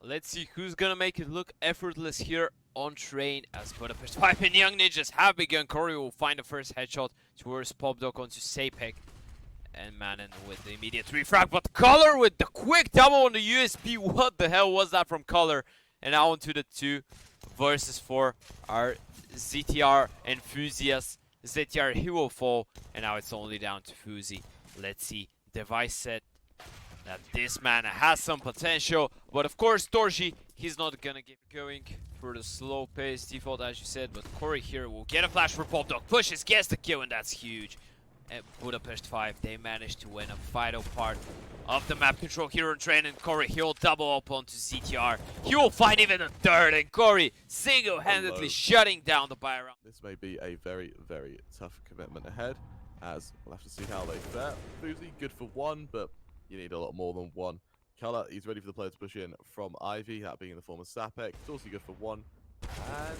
Let's see who's gonna make it look effortless here on train as Budapest Five and Young Ninjas have begun. Kory will find the first headshot towards Popdog onto Sapec. And Manon with the immediate refrag, but kolor with the quick double on the USB. What the hell was that from kolor? And now onto the 2 versus 4 are ZTR and phzy. ZTR, he will fall, and now it's only down to phzy. Let's see, device set that this man has some potential, but of course torzsi, he's not gonna get going for the slow pace default as you said, but Kory here will get a flash for Popdog, pushes, gets the kill, and that's huge. At Budapest 5, they managed to win a vital part of the map control here on train, and Kory, he'll double up onto ZTR. He will find even a third, and Kory single-handedly shutting down the buy round. This may be a very, very tough commitment ahead, as we'll have to see how they fare. phzy, good for 1, but you need a lot more than 1. kolor, he's ready for the player to push in from Ivy, that being in the form of Sapec. It's also good for 1, and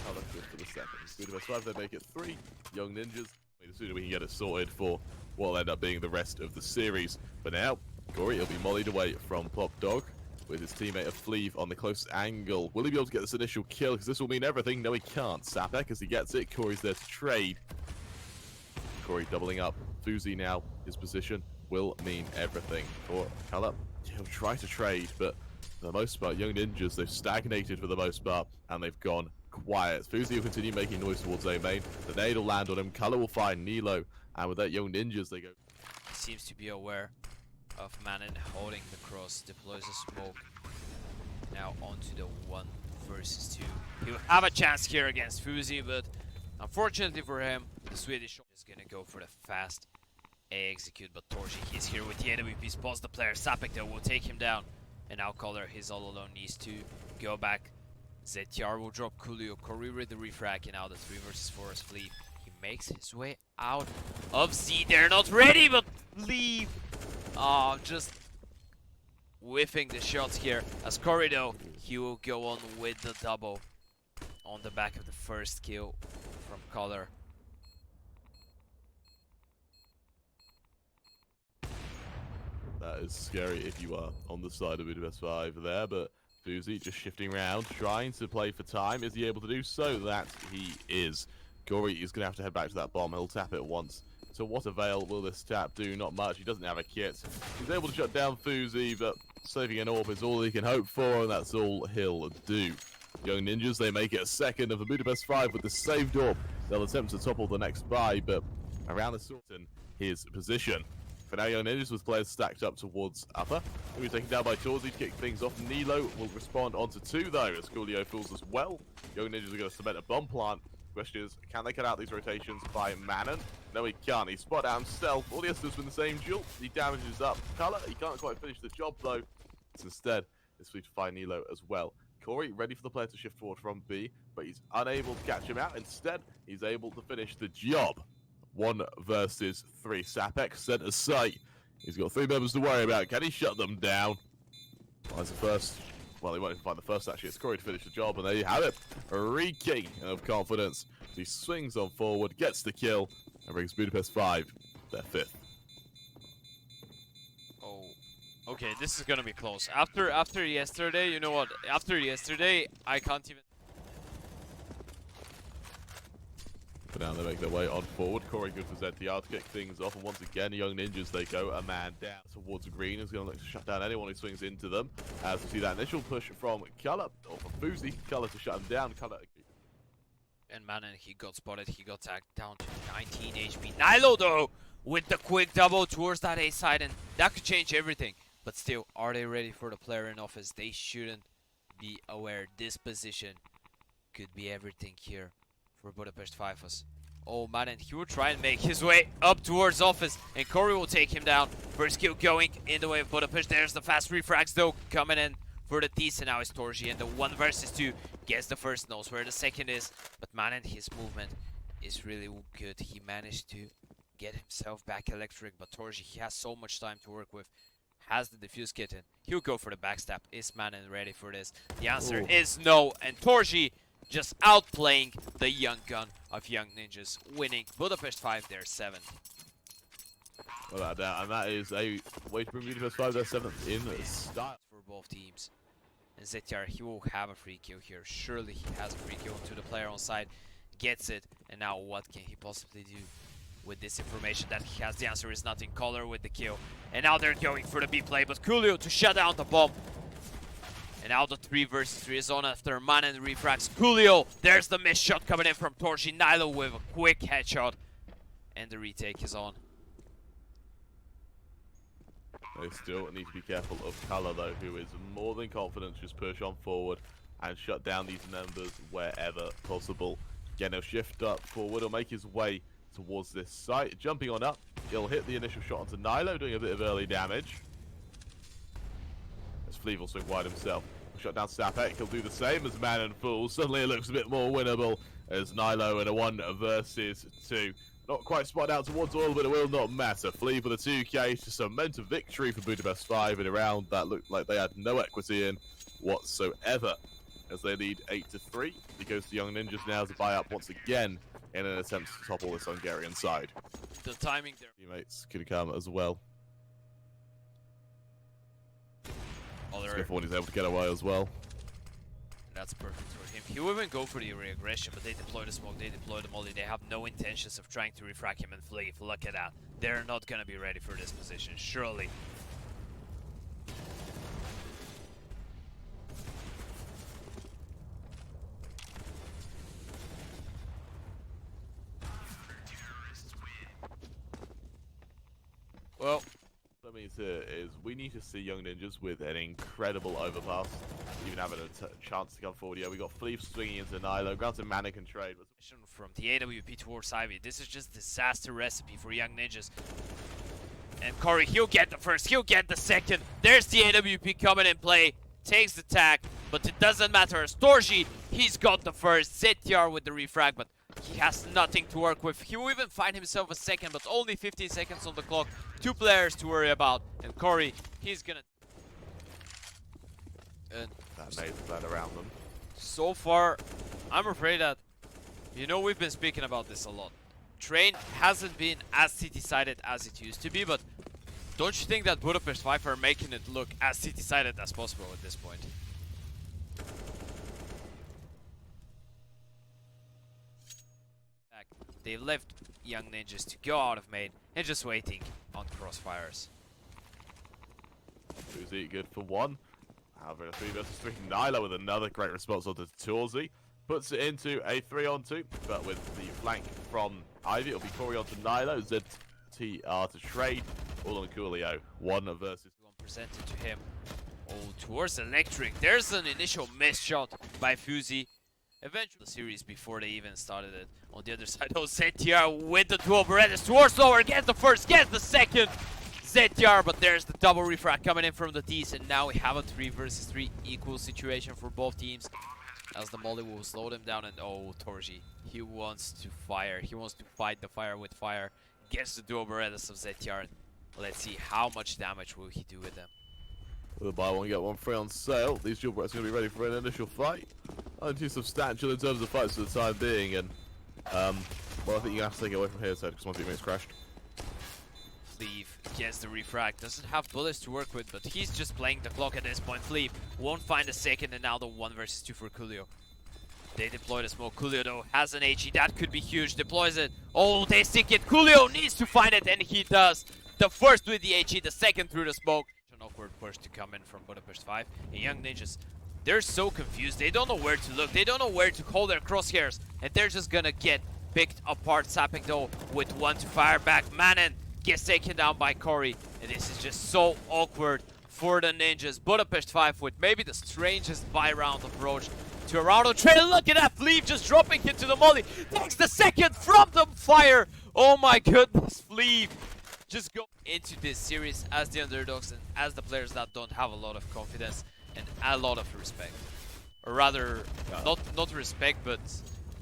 kolor good for the second. Budapest 5, they make it 3. Young Ninjas. The sooner we can get it sorted for what will end up being the rest of the series. But now, Kory, he'll be mollied away from Popdog with his teammate of fleav on the close angle. Will he be able to get this initial kill? Because this will mean everything. No, he can't. Sapec, as he gets it, Kory's there to trade. Kory doubling up. phzy now, his position will mean everything for kolor. He'll try to trade, but for the most part, Young Ninjas, they've stagnated for the most part, and they've gone quiet. phzy will continue making noise towards A main. The nade will land on him. kolor will find Nilo. And with that, Young Ninjas, they go. He seems to be aware of Manon holding the cross, deploys a smoke. Now onto the 1 versus 2. He'll have a chance here against phzy, but unfortunately for him, the Swedish is gonna go for the fast A execute. But torzsi, he's here with the AWP, spots the player. Sapec though will take him down. And now kolor, he's all alone, needs to go back. ZTR will drop coolio, Kory with the refrag, and now the 3 versus 4 is fleav. He makes his way out of Z. They're not ready, but fleav. Oh, just whiffing the shots here. As Kory though, he will go on with the double on the back of the first kill from kolor. That is scary if you are on the side of Budapest 5 there, but phzy just shifting around, trying to play for time. Is he able to do so? That he is. Kory is going to have to head back to that bomb. He'll tap it once. So what avail will this tap do? Not much. He doesn't have a kit. He's able to shut down phzy, but saving an AWP is all he can hope for, and that's all he'll do. Young Ninjas, they make it a second of the Budapest 5 with the saved AWP. They'll attempt to topple the next buy, but around the sort in his position. For now, Young Ninjas with players stacked up towards upper. He'll be taken down by torzsi to kick things off. Nilo will respond onto 2 though, as coolio fools as well. Young Ninjas are going to cement a bomb plant. Question is, can they cut out these rotations by Manon? No, he can't. He spot out himself. All he has to do is win the same duel. He damages up kolor. He can't quite finish the job though. It's instead, it's free to find Nilo as well. Kory ready for the player to shift forward from B, but he's unable to catch him out. Instead, he's able to finish the job. 1 versus 3. Sapec center sight. He's got 3 members to worry about. Can he shut them down? Finds the first. Well, he won't even find the first actually. It's Kory to finish the job, and there you have it. A reeking of confidence. He swings on forward, gets the kill, and brings Budapest 5 their 5th. Oh, okay, this is gonna be close. After yesterday, you know what? After yesterday, I can't even. For now, they make their way on forward. Kory good for ZTR to kick things off, and once again, Young Ninjas, they go a man down towards green. Is going to look to shut down anyone who swings into them. As we see that initial push from kolor, or from phzy, kolor to shut him down. kolor. And Manon, he got spotted. He got tagged down to 19 HP. Nilo though, with the quick double towards that A side, and that could change everything. But still, are they ready for the player in office? They shouldn't be aware. This position could be everything here for Budapest Five. Oh man, and he will try and make his way up towards office, and Kory will take him down. First kill going in the way of Budapest. There's the fast refrags though coming in for the Twistzz, and now it's torzsi, and the 1 versus 2 gets the first, knows where the second is. But man, and his movement is really good. He managed to get himself back electric, but torzsi, he has so much time to work with. Has the defuse kitten. He'll go for the backstab. Is Manon ready for this? The answer is no, and torzsi just outplaying the young gun of Young Ninjas, winning Budapest 5 their 7th. Without a doubt, and that is a way to bring Budapest 5 their 7th in style. For both teams. And zyyoo, he will have a free kill here. Surely he has a free kill to the player on side. Gets it. And now what can he possibly do with this information that he has? The answer is nothing. Kolor with the kill. And now they're going for the B play. But coolio to shut down the bomb. And now the 3 versus 3 is on after manen refrags. Coolio, there's the missed shot coming in from torzsi. Nilo with a quick headshot. And the retake is on. They still need to be careful of Color though, who is more than confident to just push on forward and shut down these numbers wherever possible. Again, he'll shift up forward or make his way towards this site. Jumping on up, he'll hit the initial shot onto Nilo, doing a bit of early damage. As fleav will swing wide himself. He'll shut down Sapec, he'll do the same as manen fool. Suddenly it looks a bit more winnable as Nilo in a 1 versus 2. Not quite spotted out towards oil, but it will not matter. fleav with a 2k to cement a victory for Budapest 5 in a round that looked like they had no equity in whatsoever. As they lead 8-3, he goes to Young Ninjas now to buy up once again in an attempt to topple this Hungarian side. The timing there. Teammates can come as well. One is able to get away as well. That's perfect for him. He will even go for the re-aggression, but they deploy the smoke, they deploy the molly. They have no intentions of trying to refract him and fleav. Look at that. They're not going to be ready for this position, surely. Well, what that means here is we need to see Young Ninjas with an incredible overpass, even having a chance to come forward. Yeah, we got fleav swinging into Nilo. Granted, manen can trade. From the AWP towards Ivy, this is just disaster recipe for Young Ninjas. And kory, he'll get the first, he'll get the second. There's the AWP coming in play, takes the tag, but it doesn't matter. As torzsi, he's got the first. zyyoo with the refrag, but he has nothing to work with. He will even find himself a second, but only 15 seconds on the clock. 2 players to worry about. And kory, he's gonna... That made that around them. So far, I'm afraid that, you know, we've been speaking about this a lot. Train hasn't been as city-sided as it used to be, but don't you think that Budapest Five are making it look as city-sided as possible at this point? They left Young Ninjas to go out of main and just waiting on crossfires. phzy good for 1. However, a 3 versus 3. Nilo with another great response onto torzsi. Puts it into a 3-on-2, but with the flank from Ivy, it'll be kory onto Nilo. ZTR to trade. All on coolio. 1 versus 1 presented to him. Oh, towards electric. There's an initial missed shot by phzy. Eventually, the series before they even started it. On the other side, oh, zyyoo with the dual Brehze towards lower, gets the first, gets the second. zyyoo, but there's the double refract coming in from the T's, and now we have a 3 versus 3 equal situation for both teams. As the molly will slow them down, and oh, torzsi, he wants to fire. He wants to fight the fire with fire. Gets the dual Brehze of zyyoo, and let's see how much damage will he do with them. With a buy one, get one free on sale. These dual Brehze are going to be ready for an initial fight. Not too substantial in terms of fights for the time being, and well, I think you have to take it away from here, so because my teammate's crashed. fleav gets the refract, doesn't have bullets to work with, but he's just playing the clock at this point. fleav won't find a second, and now the 1 versus 2 for coolio. They deploy the smoke. Coolio though has an HE, that could be huge. Deploys it. Oh, they stick it. Coolio needs to find it, and he does. The first with the HE, the second through the smoke. An awkward push to come in from Budapest 5. And Young Ninjas, they're so confused. They don't know where to look. They don't know where to hold their crosshairs. And they're just gonna get picked apart. Sapec though with 1 to fire back. manen gets taken down by kory. And this is just so awkward for the Ninjas. Budapest 5 with maybe the strangest buy round approach to a round of trade. Look at that, fleav just dropping into the molly. Takes the second from the fire. Oh my goodness, fleav just go into this series as the underdogs and as the players that don't have a lot of confidence and a lot of respect. Or rather, not respect, but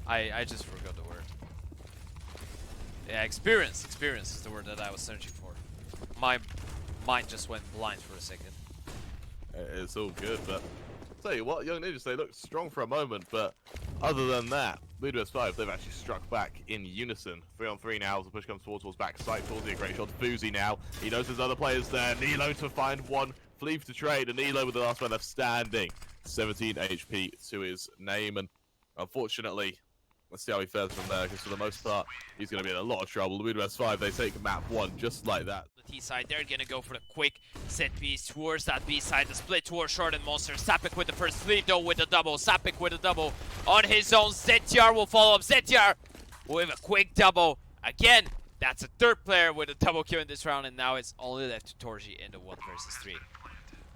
I just forgot the word. Yeah, experience. Experience is the word that I was searching for. My mind just went blind for a second. It's all good, but tell you what, Young Ninjas, they look strong for a moment, but other than that, Budapest 5, they've actually struck back in unison. 3-on-3 now as the push comes towards back side. torzsi a great shot to phzy now. He knows there's other players there. Nilo to find 1. fleav to trade, and Nilo with the last man left standing. 17 HP to his name, and unfortunately, let's see how he fares from there, because for the most part, he's going to be in a lot of trouble. The Budapest Five, they take map 1 just like that. The T side, they're gonna go for the quick set piece towards that B side, the split towards short and monster. Sapec with the first fleav though with the double. Sapec with a double on his own. ZTR will follow up. ZTR with a quick double. Again, that's a third player with a double kill in this round, and now it's only left to torzsi in the 1 versus 3.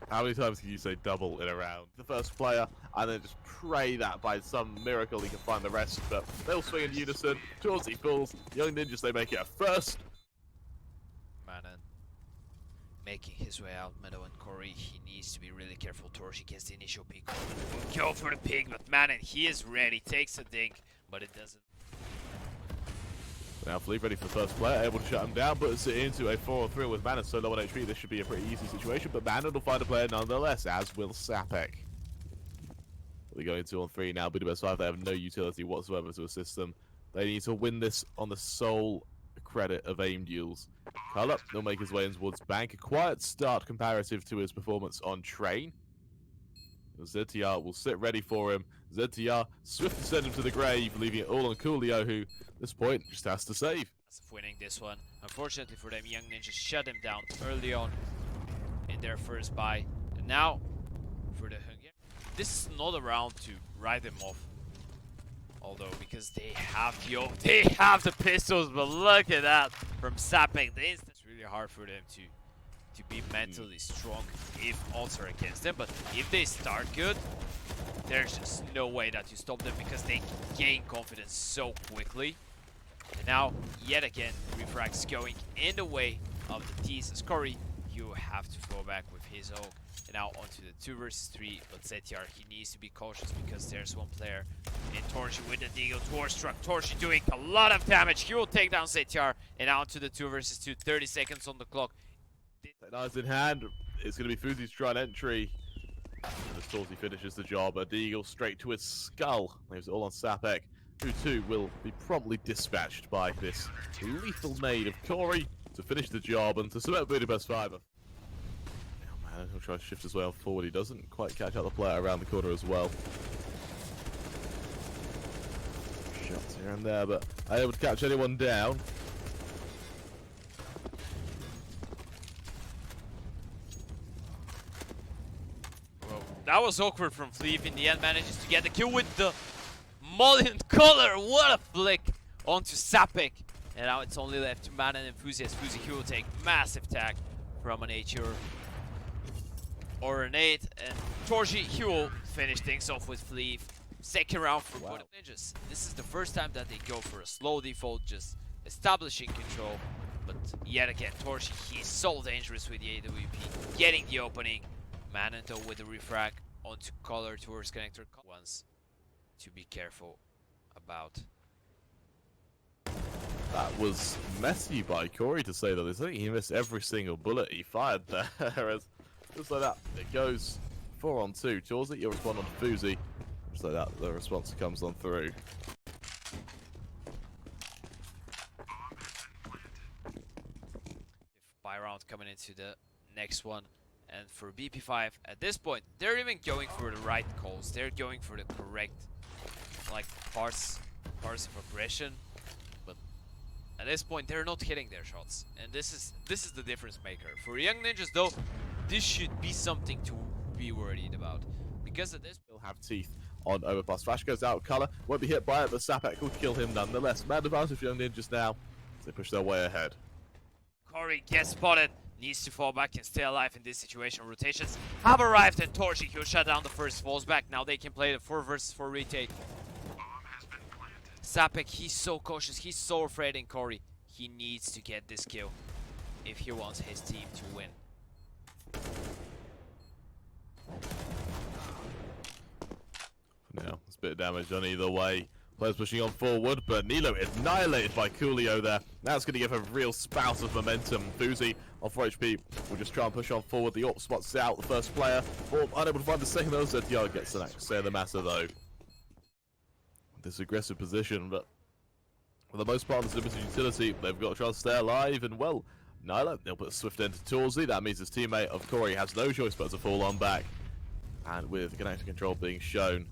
How many times can you say double in a round? The first player, and then just pray that by some miracle he can find the rest, but they'll swing in unison. torzsi falls. Young Ninjas, they make it a first. Manen making his way out, Meadow and kory. He needs to be really careful. torzsi gets the initial peek. Go for the pig, but Manen, he is ready. Takes a dink, but it doesn't. Now fleav ready for the first player, able to shut him down, puts it into a 4-3 with Manen so low on HP. This should be a pretty easy situation, but Manen will find a player nonetheless, as will Sapec. They're going 2-on-3 now. Budapest Five, they have no utility whatsoever to assist them. They need to win this on the sole credit of aim duels. Color, he'll make his way in towards Bank. A quiet start comparative to his performance on Train. ZTR will sit ready for him. ZTR swiftly send him to the grave, leaving it all on Coolio, who, at this point, just has to save. Winning this one. Unfortunately for them, Young Ninjas shut him down early on in their first buy. And now, for the Hungarian, this is not a round to write them off. Although, because they have the pistols, but look at that from Sapec. It's really hard for them to be mentally strong if odds are against them. But if they start good, there's just no way that you stop them, because they gain confidence so quickly. And now, yet again, refrag's going in the way of the Twistzz. kory, you have to fall back with his ult. And now onto the 2 versus 3, but ZTR, he needs to be cautious, because there's one player in torzsi with the deagle towards struck. torzsi doing a lot of damage. He will take down ZTR, and now onto the 2 versus 2, 30 seconds on the clock. Nice in hand. It's going to be phzy's try and entry. As torzsi finishes the job, a deagle straight to his skull. Leaves it all on Sapec, who too will be promptly dispatched by this lethal nade of kory to finish the job and to cement Budapest Five. Oh man, he'll try to shift his way on forward. He doesn't quite catch out the player around the corner as well. Shots here and there, but unable to catch anyone down. That was awkward from fleav. In the end, manages to get the kill with the Mullion color. What a flick onto Sapec. And now it's only left to Manen and phzy, as phzy he will take massive tag from an H or an 8. And torzsi, he will finish things off with fleav. Second round for Budapest Ninjas. This is the first time that they go for a slow default, just establishing control. But yet again, torzsi, he's so dangerous with the AWP, getting the opening. Manen though with the refrag onto color towards connector. Ones to be careful about. That was messy by kory, to say the least. I think he missed every single bullet he fired there. As just like that, it goes 4-on-2. torzsi, you'll respond on phzy. Just like that, the response comes on through. Buy round coming into the next one. And for BP5, at this point, they're even going for the right calls. They're going for the correct, like, parts of aggression. But at this point, they're not hitting their shots. And this is the difference maker. For Young Ninjas, though, this should be something to be worried about. Because at this He'll have teeth on overpass. Flash goes out, color won't be hit by it, but Sapec will kill him nonetheless. Mad advantage for Young Ninjas now as they push their way ahead. kory gets spotted. Needs to fall back and stay alive in this situation. Rotations have arrived, and torzsi, he'll shut down the first, falls back. Now they can play the 4 versus 4 retake. Sapec, he's so cautious, he's so afraid in kory. He needs to get this kill if he wants his team to win. Now, there's a bit of damage on either way. Players pushing on forward, but Nilo is annihilated by coolio there. That's going to give a real spout of momentum. phzy on 4 HP will just try and push on forward. The AWP spots out the first player, unable to find the second. ZTR gets the next say the matter though. This aggressive position, but for the most part, there's limited utility. They've got to try to stay alive, and well, Nilo, they'll put a swift end to torzsi. That means his teammate of kory has no choice but to fall on back. And with connector control being shown,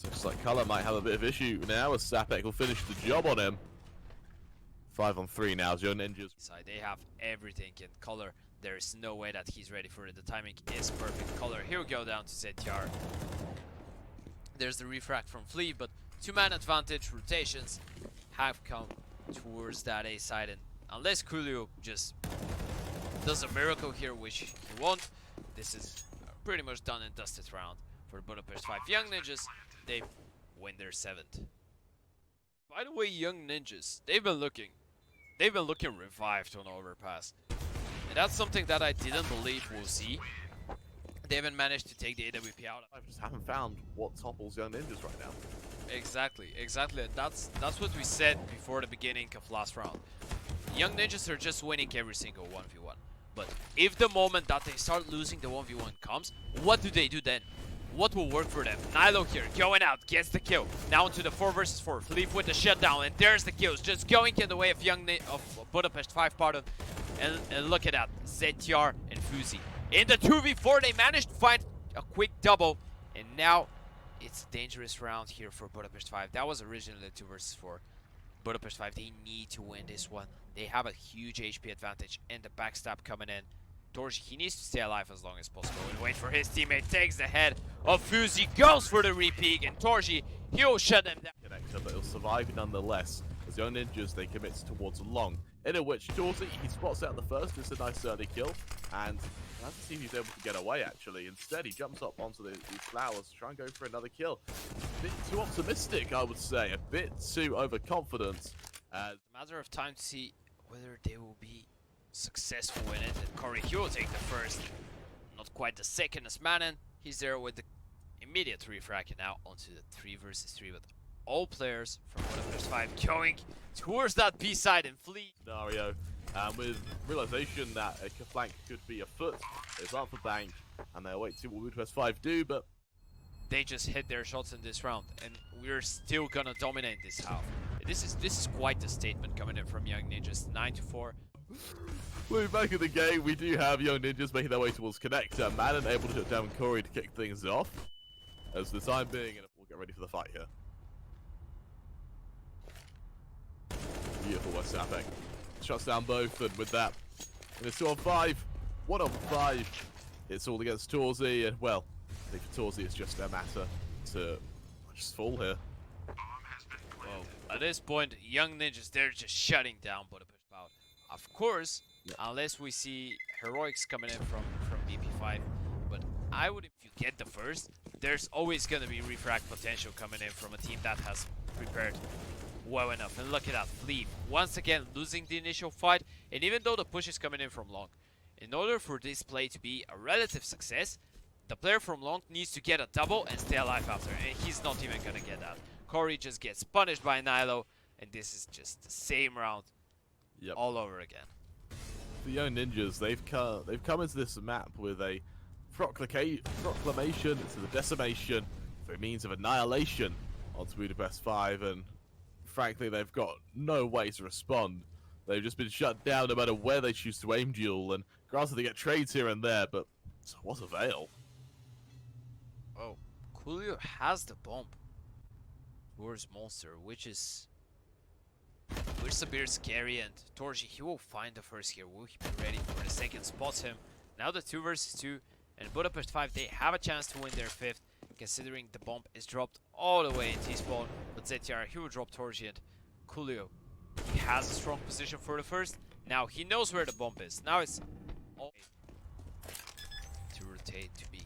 looks like Color might have a bit of issue now as Sapec will finish the job on him. 5 on 3 now, Young Ninjas. They have everything in Color. There is no way that he's ready for it. The timing is perfect. Color, here we go down to ZTR. There's the refract from fleav, but 2-man advantage rotations have come towards that A side, and unless coolio just does a miracle here, which he won't, this is pretty much done and dusted round for the Budapest Five. Young Ninjas, they win their 7th. By the way, Young Ninjas, they've been looking revived on Overpass, and that's something that I didn't believe we'll see. They haven't managed to take the AWP out. I just haven't found what topples Young Ninjas right now. Exactly. That's what we said before the beginning of last round. Young Ninjas are just winning every single 1v1. But if the moment that they start losing the 1v1 comes, what do they do then? What will work for them? Nilo here, going out, gets the kill. Now into the 4 versus 4. fleav with the shutdown, and there's the kills. Just going in the way of Budapest Five, pardon. And look at that, ZTR and phzy. In the 2v4, they managed to find a quick double, and now it's a dangerous round here for Budapest Five. That was originally 2 versus 4. Budapest Five, they need to win this one. They have a huge HP advantage, and the backstab coming in. torzsi, he needs to stay alive as long as possible and wait for his teammate. Takes the head of phzy, goes for the repeat, and torzsi, he'll shut them down. Connector, but he'll survive nonetheless. As Young Ninjas, they commit towards long. In which torzsi, he spots out the first. It's a nice early kill, and I have to see if he's able to get away actually. Instead, he jumps up onto these flowers to try and go for another kill. A bit too optimistic, I would say. A bit too overconfident. It's a matter of time to see whether they will be successful in it. And kory, he will take the first, not quite the second as Manon. He's there with the immediate refract, and now onto the 3 versus 3. But all players from Budapest Five going towards that B side and fleav. Scenario, with realization that a flank could be afoot, it's up for bank, and they'll wait to see what Budapest Five do, but they just hit their shots in this round, and we're still gonna dominate this half. This is quite the statement coming in from Young Ninjas. 9-4. We're back in the game. We do have Young Ninjas making their way towards connector. Manon able to shut down kory to kick things off. As the time being, and we'll get ready for the fight here. Beautiful West Sapec. Shuts down both, and with that, in a 2 on 5, 1 on 5, it's all against torzsi, and well, I think for torzsi it's just a matter to just fall here. Well, at this point, Young Ninjas, they're just shutting down Budapest Five. Of course, unless we see heroics coming in from BP5, but I would, if you get the first, there's always gonna be refract potential coming in from a team that has prepared well enough. And look at that, fleav once again losing the initial fight, and even though the push is coming in from long, in order for this play to be a relative success, the player from long needs to get a double and stay alive after, and he's not even gonna get that. kory just gets punished by Nilo, and this is just the same round all over again. The Young Ninjas, they've come into this map with a proclamation to the decimation for a means of annihilation onto Budapest Five, and frankly, they've got no way to respond. They've just been shut down no matter where they choose to aim duel, and granted they get trades here and there, but to what avail? Oh, coolio has the bomb towards monster, which is a bit scary, and torzsi, he will find the first here. Will he be ready for the second? Spots him. Now the 2 versus 2, and Budapest Five, they have a chance to win their 5th, considering the bomb is dropped all the way in T-spawn. But ZTR, he will drop torzsi, and coolio, he has a strong position for the first. Now he knows where the bomb is. Now it's all to rotate to B.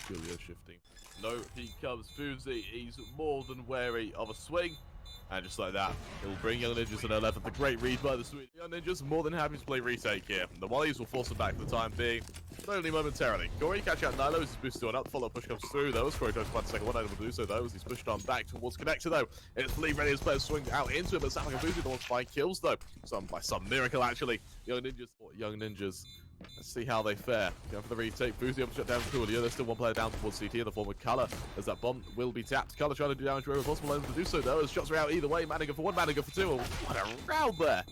Coolio shifting. No, he comes phzy. He's more than wary of a swing. And just like that, it'll bring Young Ninjas to their 11th. A great read by the Swede. Young Ninjas more than happy to play retake here. The Wallies will force them back for the time being, but only momentarily. kory catch out Nilo as he's boosted on up. Follow push comes through though. As kory tries to find the second one, unable to do so though, as he's pushed on back towards connector though. It's fleav ready as players swing out into him, but Sapec and phzy don't want to find kills though. By some miracle actually. Young Ninjas. Let's see how they fare. Going for the retake. phzy able to shut down coolio. There's still one player down towards CT in the form of Color, as that bomb will be tapped. Color trying to do damage wherever possible, able to do so though, as shots are out either way. Maniga for 1, Maniga for 2. Oh, what a round there!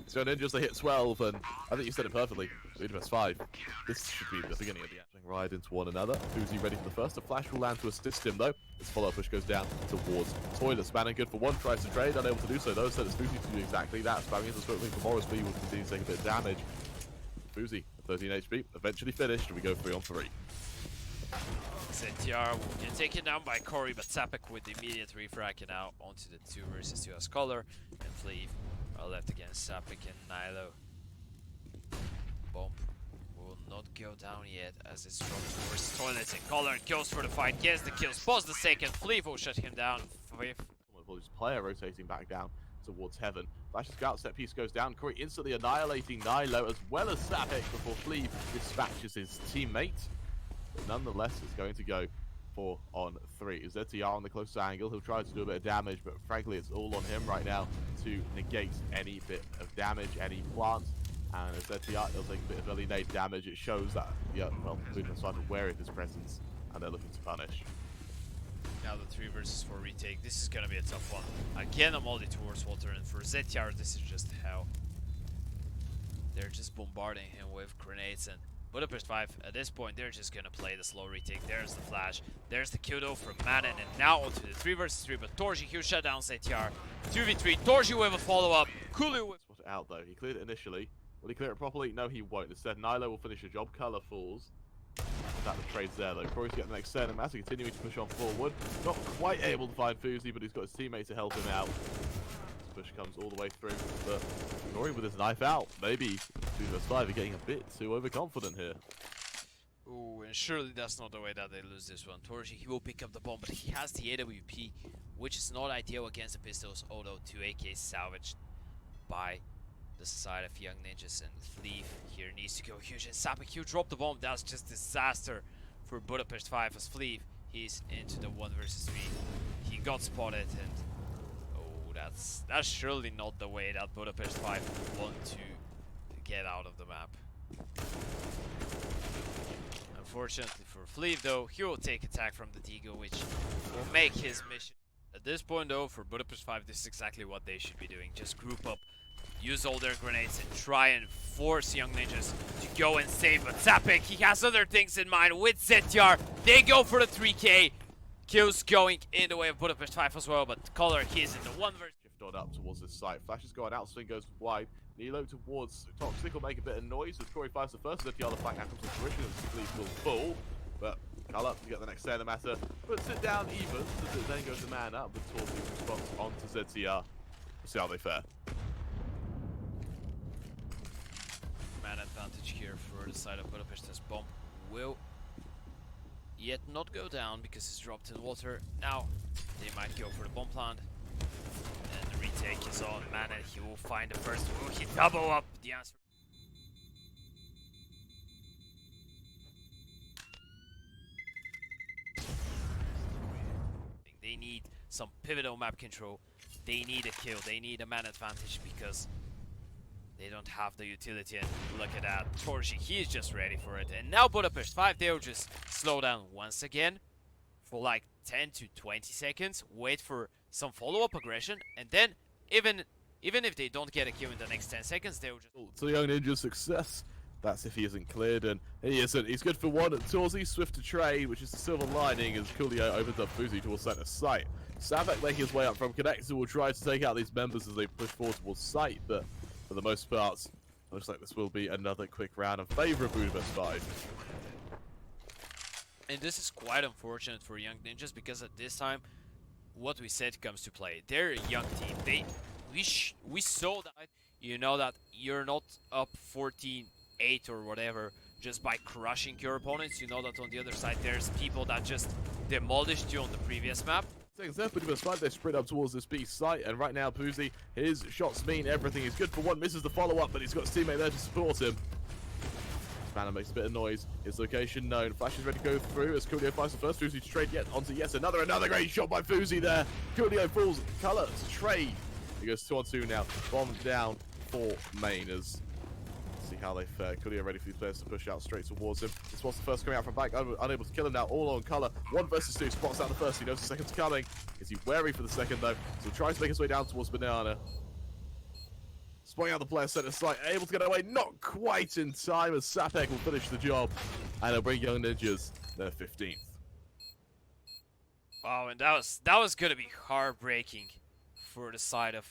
So Ninjas, they hit 12, and I think you said it perfectly. Budapest 5. This should be the beginning of the action. Right into one another. phzy ready for the first. A flash will land to assist him, though. His follow-up push goes down towards Toilets. Manning good for one, tries to trade, unable to do so, though. So it's phzy to do exactly that. Spamming into smoke link for Morris, but he will continue to take a bit of damage. phzy, 13 HP, eventually finished, and we go 3-on-3. ZTR will get taken down by Kory, but Sapec with immediate refracking out onto the 2 versus 2 as color, and fleav are left against Sapec and Nilo. Bomb will not go down yet as it's dropped towards Toilets, and color goes for the fight, gets the kills, pause the second, fleav will shut him down. His player rotating back down towards heaven. Flash scout set piece goes down. Kory instantly annihilating Nilo as well as Sapec before fleav dispatches his teammate. But nonetheless, it's going to go 4-on-3. ZTR on the closest angle. He'll try to do a bit of damage, but frankly, it's all on him right now to negate any bit of damage, any plant. And as ZTR does take a bit of early nade damage, it shows that, yeah, well, Budapest Five are wary of his presence, and they're looking to punish. Now the 3 versus 4 retake. This is gonna be a tough one. Again, I'm only towards water, and for ZTR, this is just hell. They're just bombarding him with grenades, and Budapest 5, at this point, they're just gonna play the slow retake. There's the flash, there's the kudo from Manon, and now onto the 3 versus 3, but torzsi, he'll shut down ZTR. 2v3, torzsi with a follow-up, coolio with... Spot it out though, he cleared it initially. Will he clear it properly? No, he won't. Instead, Nilo will finish the job, color falls. That the trades there though. Kory's getting the next turn, and Magisk continuing to push on forward. Not quite able to find phzy, but he's got his teammate to help him out. Push comes all the way through, but Kory with his knife out. Maybe Budapest Five are getting a bit too overconfident here. Ooh, and surely that's not the way that they lose this one. torzsi, he will pick up the bomb, but he has the AWP, which is not ideal against the pistols, although 2 AKs salvaged by the side of Young Ninjas, and fleav here needs to go huge, and Sapec, you drop the bomb. That's just disaster for Budapest 5 as fleav, he's into the 1 versus 3. He got spotted, and that's surely not the way that Budapest 5 want to get out of the map. Unfortunately for fleav though, he will take attack from the deagle, which will make his mission. At this point though, for Budapest 5, this is exactly what they should be doing. Just group up, use all their grenades, and try and force Young Ninjas to go and save. But Sapec, he has other things in mind with ZTR. They go for the 3k. Kills going in the way of Budapest 5 as well, but color, he is in the 1 versus... Shift on up towards this site. Flash is going out, swing goes wide. Nilo towards torzsi will make a bit of noise as Kory fires the first. ZTR the flank comes to fruition and fleav will fall. But color to get the next say in the matter. Puts it down even, as it then goes the man up, but torzsi responds onto ZTR. We'll see how they fare. Man advantage here for the side of Budapest as bomb will yet not go down because it's dropped in water. Now they might go for the bomb plant, and the retake is on Manon. He will find the first. Will he double up? The answer. They need some pivotal map control. They need a kill. They need a man advantage because they don't have the utility, and look at that. torzsi, he is just ready for it. And now Budapest 5, they'll just slow down once again for like 10 to 20 seconds, wait for some follow-up aggression, and then even if they don't get a kill in the next 10 seconds, they'll just... So Young Ninja's success. That's if he isn't cleared, and he isn't. He's good for one. torzsi, swift to trade, which is the silver lining as coolio opens up phzy towards center site. Sapec making his way up from connector will try to take out these members as they push forward towards site, but for the most part, looks like this will be another quick round in favor of Budapest 5. And this is quite unfortunate for Young Ninjas because at this time, what we said comes to play. They're a young team. We saw that, you know, that you're not up 14-8 or whatever just by crushing your opponents. You know that on the other side there's people that just demolished you on the previous map. Seconds left, Budapest 5, they sprint up towards this B site, and right now phzy, his shots mean everything. He's good for one, misses the follow-up, but he's got his teammate there to support him. Manor makes a bit of noise, his location known. Flash is ready to go through as coolio fires the first. phzy to trade yet onto yes, another great shot by phzy there. Coolio falls, color to trade. He goes 2-on-2 now, bomb down for main as... See how they fare. Coolio ready for these players to push out straight towards him. This was the first coming out from back, unable to kill him now, all on color. 1 versus 2, spots out the first, he knows the second's coming. Is he wary for the second though? So he tries to make his way down towards Banana. Spying out the player center site, able to get away, not quite in time as Sapec will finish the job. And it'll bring Young Ninjas their 15th. Wow, and that was gonna be heartbreaking for the side of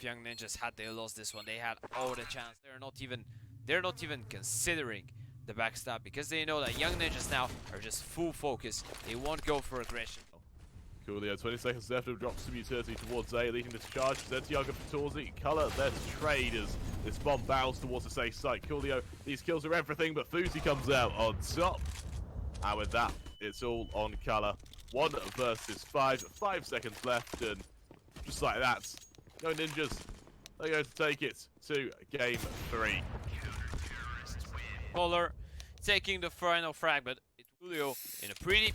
Young Ninjas. Had they lost this one, they had all the chance. They're not even considering the backstab because they know that Young Ninjas now are just full focus. They won't go for aggression. Coolio, 20 seconds left, drops some utility towards A, leading this charge. ZTR go for torzsi. Color, there's trade as this bomb bows towards the safe site. Coolio, these kills are everything, but phzy comes out on top. And with that, it's all on Color. 1 versus 5, 5 seconds left, and just like that, no Ninjas, they're going to take it to game 3. Kolor taking the final frag, but it's Coolio in a pretty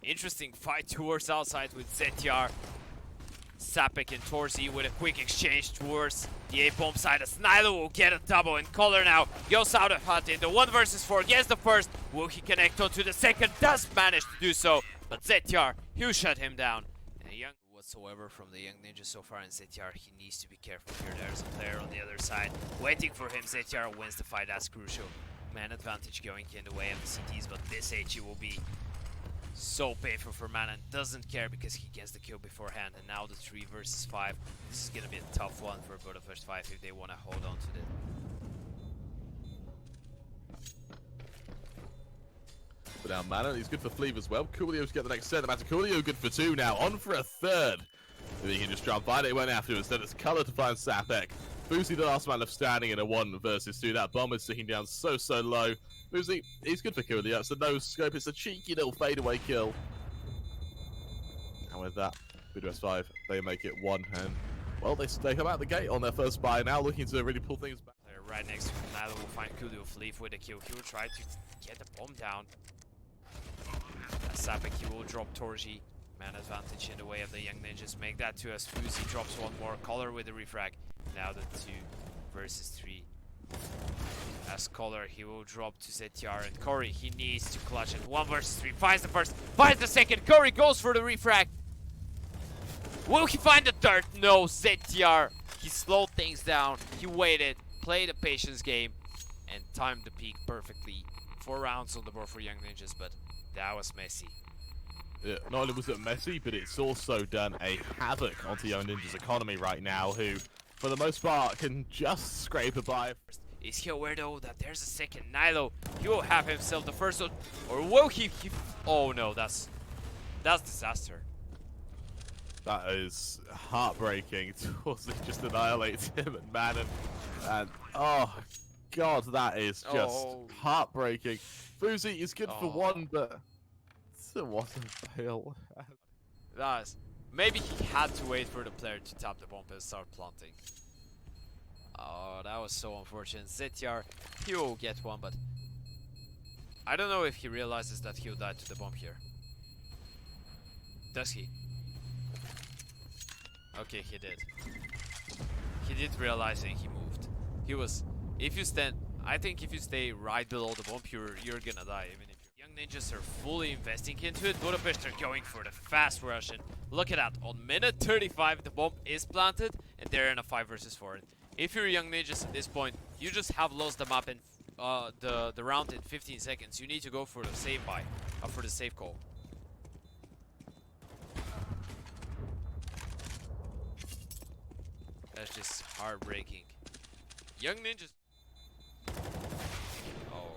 interesting fight towards outside with ZTR. Sapec and torzsi with a quick exchange towards the A bomb side as Nilo will get a double, and Kolor now goes out of hut in the 1 versus 4 gets the first. Will he connect onto the second? Does manage to do so, but ZTR, he'll shut him down. And a young whatsoever from the Young Ninja so far, and ZTR, he needs to be careful here. There's a player on the other side waiting for him. ZTR wins the fight, that's crucial. Man advantage going in the way of the CTs, but this HE will be so painful for Manon. Doesn't care because he gets the kill beforehand, and now the 3 versus 5. This is gonna be a tough one for Budapest Five if they want to hold on to it. But now Manon, he's good for fleav as well. Coolio's get the next set. Matter Coolio good for 2 now, on for a 3rd. If he can just try and find it, he went after it. Instead it's Color to find Sapec. phzy, the last man left standing in a 1 versus 2. That bomb is sticking down so low. phzy, he's good for Coolio. It's a no scope. It's a cheeky little fadeaway kill. And with that, Budapest Five, they make it 1. And, well, they come out the gate on their first buy now, looking to really pull things back. They're right next to him. Nilo will find Coolio fleav with a kill. He will try to get the bomb down. Sapec, he will drop torzsi. Man advantage in the way of the Young Ninjas. Make that 2 as phzy drops 1 more. Kolor with the refrag. Now the 2 versus 3. As Kolor, he will drop to ZTR, and kory, he needs to clutch it. 1 versus 3. Finds the first, finds the second. kory goes for the refrag. Will he find the third? No, ZTR. He slowed things down. He waited, played a patience game, and timed the peak perfectly. 4 rounds on the board for Young Ninjas, but that was messy. Yeah, not only was it messy, but it's also done a havoc onto Young Ninja's economy right now, who, for the most part, can just scrape a by. Is he aware though that there's a second Nilo? He will have himself the first one, or will he? Oh no, that's disaster. That is heartbreaking. torzsi just annihilates him and Manon, and oh god, that is just heartbreaking. phzy is good for 1, but it wasn't fail. Maybe he had to wait for the player to tap the bomb and start planting. Oh, that was so unfortunate. ZTR, he will get 1, but I don't know if he realizes that he'll die to the bomb here. Does he? Okay, he did. He did realize and he moved. He was. If you stand, I think if you stay right below the bomb, you're gonna die. Even if Young Ninjas are fully investing into it, Budapest are going for the fast rush. And look at that, on minute 35, the bomb is planted, and they're in a 5 versus 4. If you're Young Ninjas at this point, you just have lost the map in the round in 15 seconds. You need to go for the save buy, for the save call. That's just heartbreaking. Young Ninjas. Oh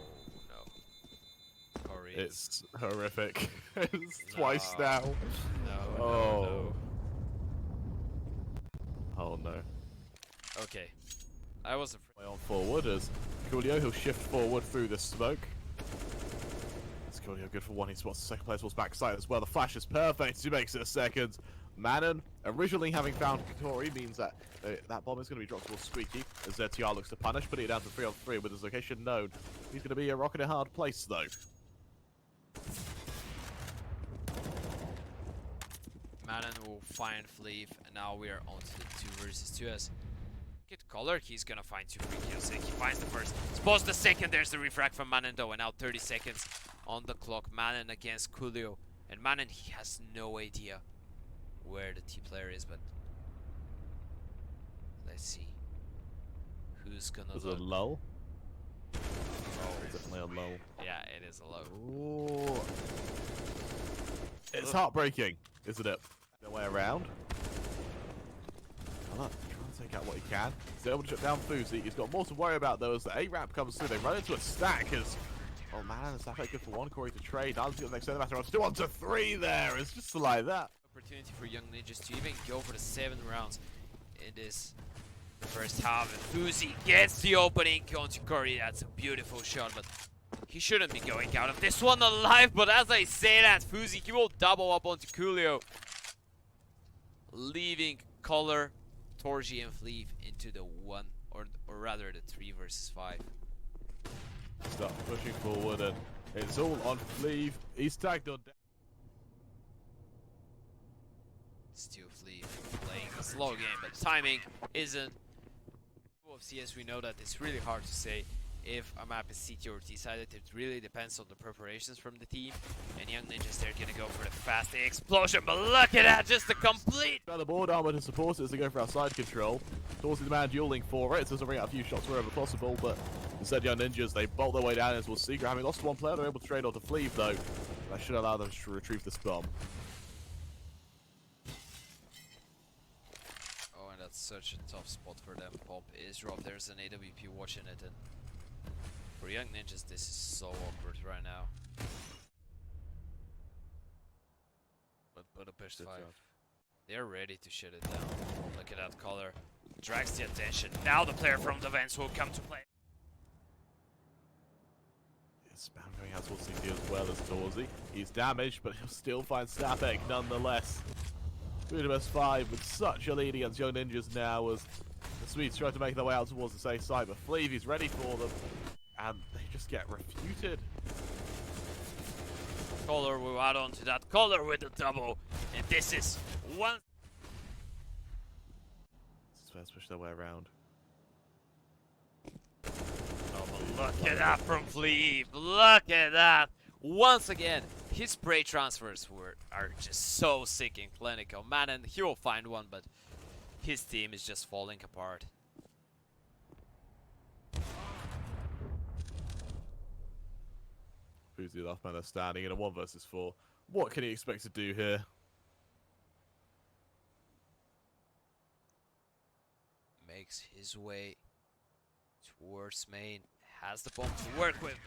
no. Kory. It's horrific. It's twice now. No. Oh. Oh no. Okay. I was afraid. On forward as Coolio, he'll shift forward through the smoke. It's Coolio good for 1. He spots the second player towards backside as well. The flash is perfect. He makes it a second. Manon, originally having found kory, means that that bomb is going to be dropped towards Squeaky as ZTR looks to punish, putting it down to 3 on 3 with his location known. He's going to be a rock in a hard place though. Manon will find fleav, and now we are on to the 2 versus 2 as get Kolor, he's gonna find 2 free kills. He finds the first, suppose the second. There's the refrag from Manon though, and now 30 seconds on the clock. Manon against Coolio, and Manon, he has no idea where the T player is, but let's see. Who's gonna There's look? a lull. Oh, Definitely a lull. yeah, it is a low. Ooh. It's heartbreaking, isn't it? No way around. Trying to take out what he can. He's able to shut down phzy. He's got more to worry about though as the A-ramp comes through. They run into a stack as... Oh man, the Sapec good for one kory to trade. Natus got the next center matter on 2 on to 3 there. It's just like that. Opportunity for Young Ninjas to even go for the 7 rounds in this first half. And phzy gets the opening onto kory. That's a beautiful shot, but he shouldn't be going out of this one alive. But as I say that, phzy, he will double up onto coolio, leaving kolor, torzsi, and fleav into the 1, or rather the 3 versus 5. Start pushing forward and it's all on fleav. He's tagged on. Still fleav playing a slow game, but timing isn't. Of CS, we know that it's really hard to say if a map is CT or T-sided. It really depends on the preparations from the team. And Young Ninjas, they're gonna go for the fast explosion, but look at that, just a complete. Got the board armor to support it as they go for outside control. torzsi the man dueling for it. Doesn't bring out a few shots wherever possible, but instead Young Ninjas, they bolt their way down as well. Secret having lost one player, they're able to trade on to fleav though. That should allow them to retrieve this bomb. Oh, and that's such a tough spot for them. Pop is robbed. There's an AWP watching it, and for Young Ninjas, this is so awkward right now. But Budapest Five, they're ready to shut it down. Look at that color. Drags the attention. Now the player from the vents will come to play. Spam going out towards CT as well as torzsi. He's damaged, but he'll still find Sapec nonetheless. Budapest Five with such a lead against Young Ninjas now as the Swedes try to make their way out towards the safe side, but fleav is ready for them, and they just get refuted. Kolor will add on to that. Kolor with the double, and this is one. Let's push their way around. Oh, but look at that from fleav. Look at that. Once again, his spray transfers are just so sick and clinical. Man, and he will find one, but his team is just falling apart. phzy the last man are standing in a 1 versus 4. What can he expect to do here? Makes his way towards main. Has the bomb to work with.